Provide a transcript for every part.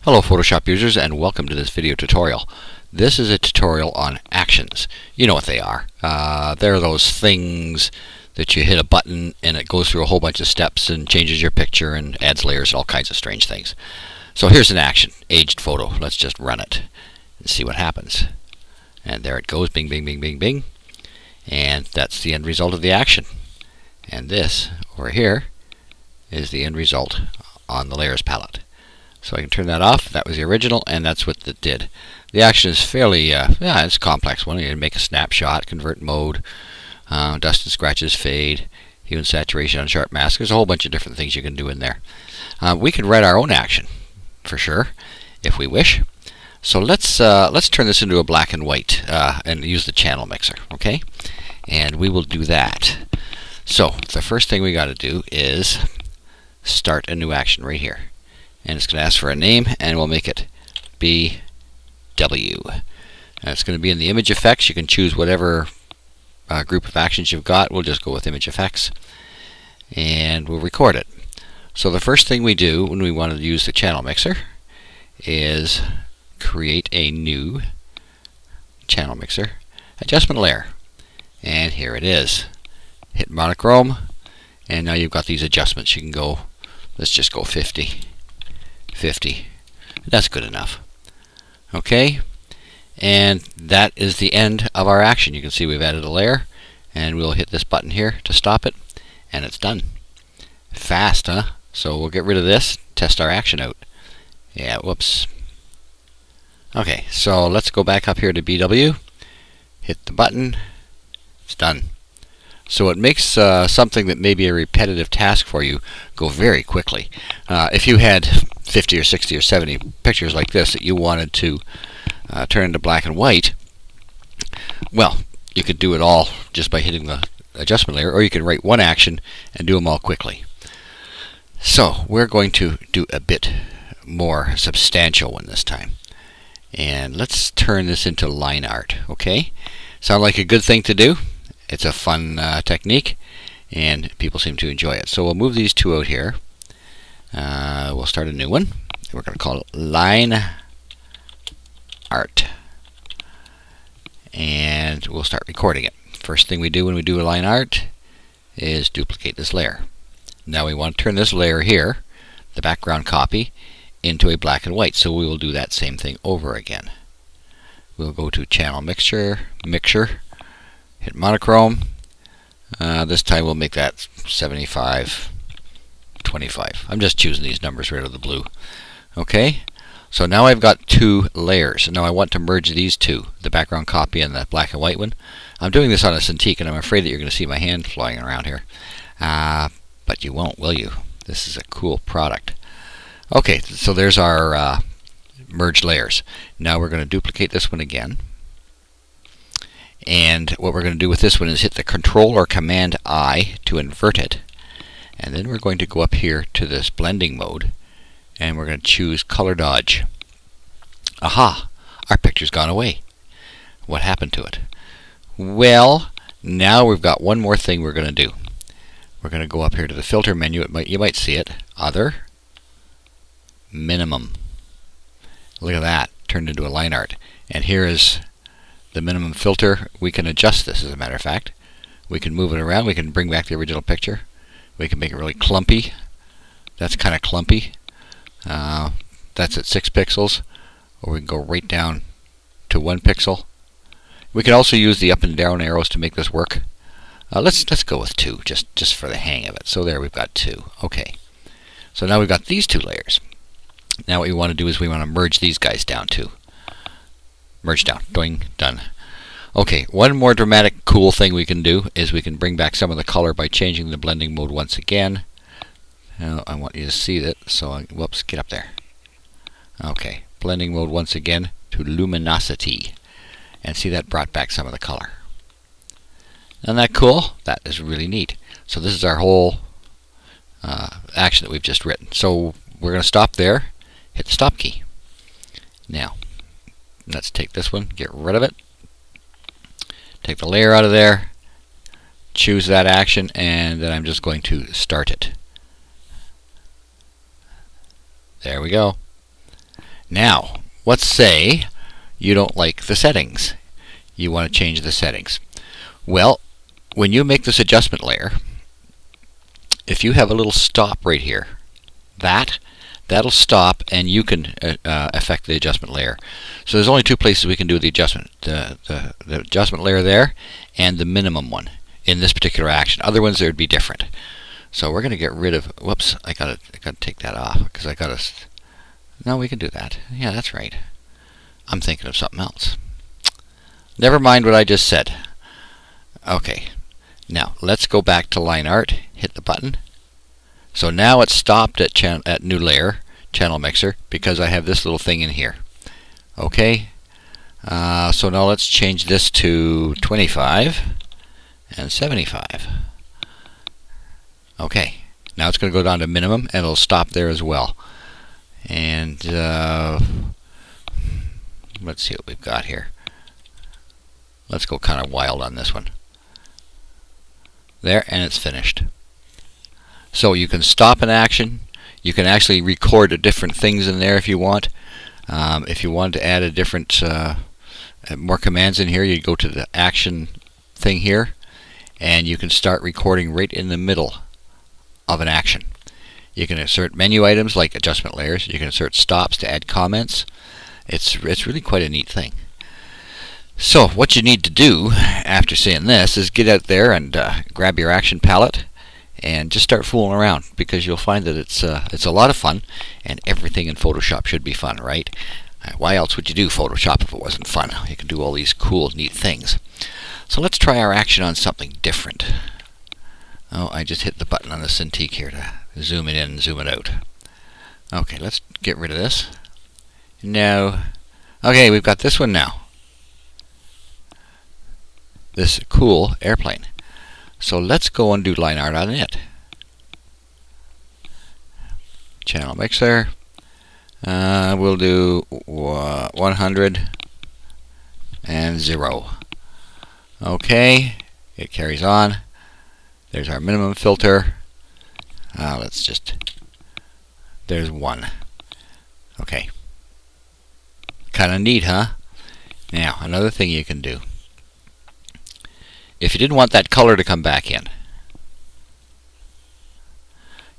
Hello Photoshop users, and welcome to this video tutorial. This is a tutorial on actions. You know what they are. They're those things that you hit a button and it goes through a whole bunch of steps and changes your picture and adds layers and all kinds of strange things. So here's an action, aged photo. Let's just run it and see what happens. And there it goes, bing, bing, bing, bing, bing. And that's the end result of the action. And this over here is the end result on the layers palette. So I can turn that off. That was the original, and that's what it did. The action is fairly, it's a complex one. You can make a snapshot, convert mode, dust and scratches, fade, hue and saturation on sharp mask. There's a whole bunch of different things you can do in there. We can write our own action, for sure, if we wish. So let's turn this into a black and white and use the channel mixer, okay? And we will do that. So the first thing we got to do is start a new action right here. And it's going to ask for a name, and we'll make it BW. And it's going to be in the image effects. You can choose whatever group of actions you've got. We'll just go with image effects, and we'll record it. So the first thing we do when we want to use the channel mixer is create a new channel mixer adjustment layer. And here it is. Hit monochrome, and now you've got these adjustments. You can go, let's just go 50. 50. That's good enough. Okay, and that is the end of our action. You can see we've added a layer, and we'll hit this button here to stop it, and it's done. Fast, huh? So we'll get rid of this, test our action out. Yeah, whoops. Okay, so let's go back up here to BW, hit the button, it's done. So it makes something that may be a repetitive task for you go very quickly. If you had 50 or 60 or 70 pictures like this that you wanted to turn into black and white, well, you could do it all just by hitting the adjustment layer, or you can write one action and do them all quickly. So we're going to do a bit more substantial one this time. And let's turn this into line art, okay? Sound like a good thing to do? It's a fun technique, and people seem to enjoy it. So we'll move these two out here. We'll start a new one. We're going to call it line art. And we'll start recording it. First thing we do when we do a line art is duplicate this layer. Now we want to turn this layer here, the background copy, into a black and white. So we will do that same thing over again. We'll go to channel mixture, hit monochrome. This time we'll make that 75, 25. I'm just choosing these numbers right out of the blue. Okay, so now I've got two layers. Now I want to merge these two, the background copy and the black and white one. I'm doing this on a Cintiq, and I'm afraid that you're going to see my hand flying around here. But you won't, will you? This is a cool product. Okay, so there's our merged layers. Now we're going to duplicate this one again. And what we're going to do with this one is hit the Control or Command I to invert it. And then we're going to go up here to this blending mode, and we're going to choose Color Dodge. Aha! Our picture's gone away. What happened to it? Well, now we've got one more thing we're going to do. We're going to go up here to the Filter menu. You might see it. Other. Minimum. Look at that. Turned into a line art. And here is the minimum filter. We can adjust this, as a matter of fact. We can move it around. We can bring back the original picture. We can make it really clumpy. That's kind of clumpy. That's at 6 pixels. Or we can go right down to 1 pixel. We can also use the up and down arrows to make this work. Let's go with 2, just for the hang of it. So there, we've got 2. Okay. So now we've got these two layers. Now what we want to do is we want to merge these guys down too. Merge down. Doing. Done. Okay, one more dramatic cool thing we can do is we can bring back some of the color by changing the blending mode once again. Now I want you to see that, so whoops, get up there. Okay, blending mode once again to luminosity. And see, that brought back some of the color. Isn't that cool? That is really neat. So this is our whole action that we've just written. So we're going to stop there, hit the stop key. Now, let's take this one, get rid of it. Take the layer out of there, choose that action, and then I'm just going to start it. There we go. Now, let's say you don't like the settings. You want to change the settings. Well, when you make this adjustment layer, if you have a little stop right here, that'll stop, and you can affect the adjustment layer. So there's only two places we can do the adjustment: the adjustment layer there, and the minimum one in this particular action. Other ones, there would be different. So we're going to get rid of. Whoops! I gotta take that off because I gotta. No, we can do that. Yeah, that's right. I'm thinking of something else. Never mind what I just said. Okay. Now let's go back to line art. Hit the button. So now it's stopped at new layer, channel mixer, because I have this little thing in here. Okay. So now let's change this to 25 and 75. Okay. Now it's going to go down to minimum, and it'll stop there as well. And let's see what we've got here. Let's go kind of wild on this one. There, and it's finished. So you can stop an action. You can actually record different things in there if you want. If you want to add a different, more commands in here, you go to the action thing here, and you can start recording right in the middle of an action. You can insert menu items like adjustment layers. You can insert stops to add comments. It's really quite a neat thing. So what you need to do after seeing this is get out there and grab your action palette and just start fooling around, because you'll find that it's a lot of fun, and everything in Photoshop should be fun, right? Why else would you do Photoshop if it wasn't fun? You can do all these cool, neat things. So let's try our action on something different. Oh, I just hit the button on the Cintiq here to zoom it in and zoom it out. Okay, let's get rid of this. Now, okay, we've got this one now. This cool airplane. So let's go and do line art on it. Channel mixer. We'll do 100 and 0. Okay, it carries on. There's our minimum filter. Let's just. There's 1. Okay. Kind of neat, huh? Now, another thing you can do. If you didn't want that color to come back in,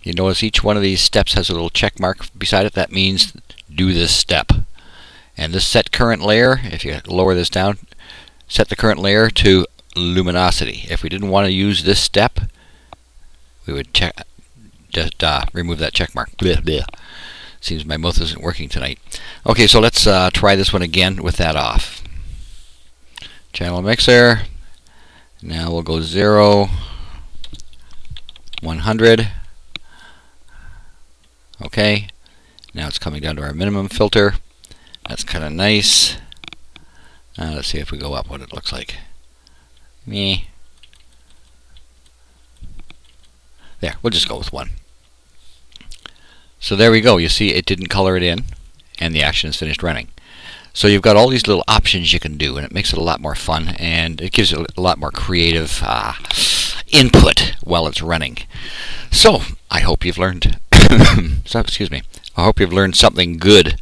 you notice each one of these steps has a little check mark beside it. That means do this step. And this set current layer, if you lower this down, set the current layer to luminosity. If we didn't want to use this step, we would just remove that check mark. Blech, blech. Seems my mouth isn't working tonight. Okay, so let's try this one again with that off. Channel mixer. Now we'll go 0, 100. Okay. Now it's coming down to our minimum filter. That's kind of nice. Let's see if we go up what it looks like. Me. There, we'll just go with 1. So there we go. You see it didn't color it in, and the action is finished running. So you've got all these little options you can do, and it makes it a lot more fun, and it gives it a lot more creative input while it's running. So I hope you've learned. Excuse me. I hope you've learned something good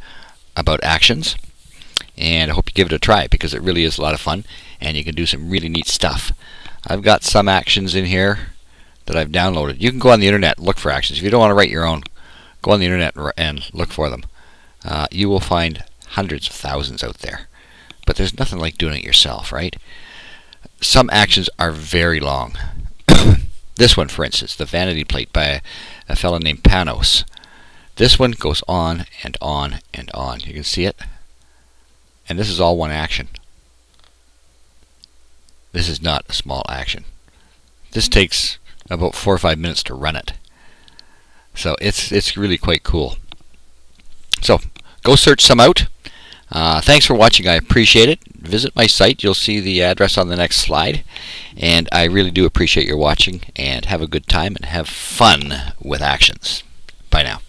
about actions, and I hope you give it a try, because it really is a lot of fun, and you can do some really neat stuff. I've got some actions in here that I've downloaded. You can go on the internet and look for actions. If you don't want to write your own, go on the internet and look for them. You will find hundreds of thousands out there, but there's nothing like doing it yourself, right? Some actions are very long. This one, for instance, the vanity plate by a fellow named Panos. This one goes on and on and on. You can see it, and this is all one action. This is not a small action. This takes about 4 or 5 minutes to run it. So it's really quite cool. So go search some out. Thanks for watching. I appreciate it. Visit my site. You'll see the address on the next slide. And I really do appreciate your watching. And have a good time and have fun with actions. Bye now.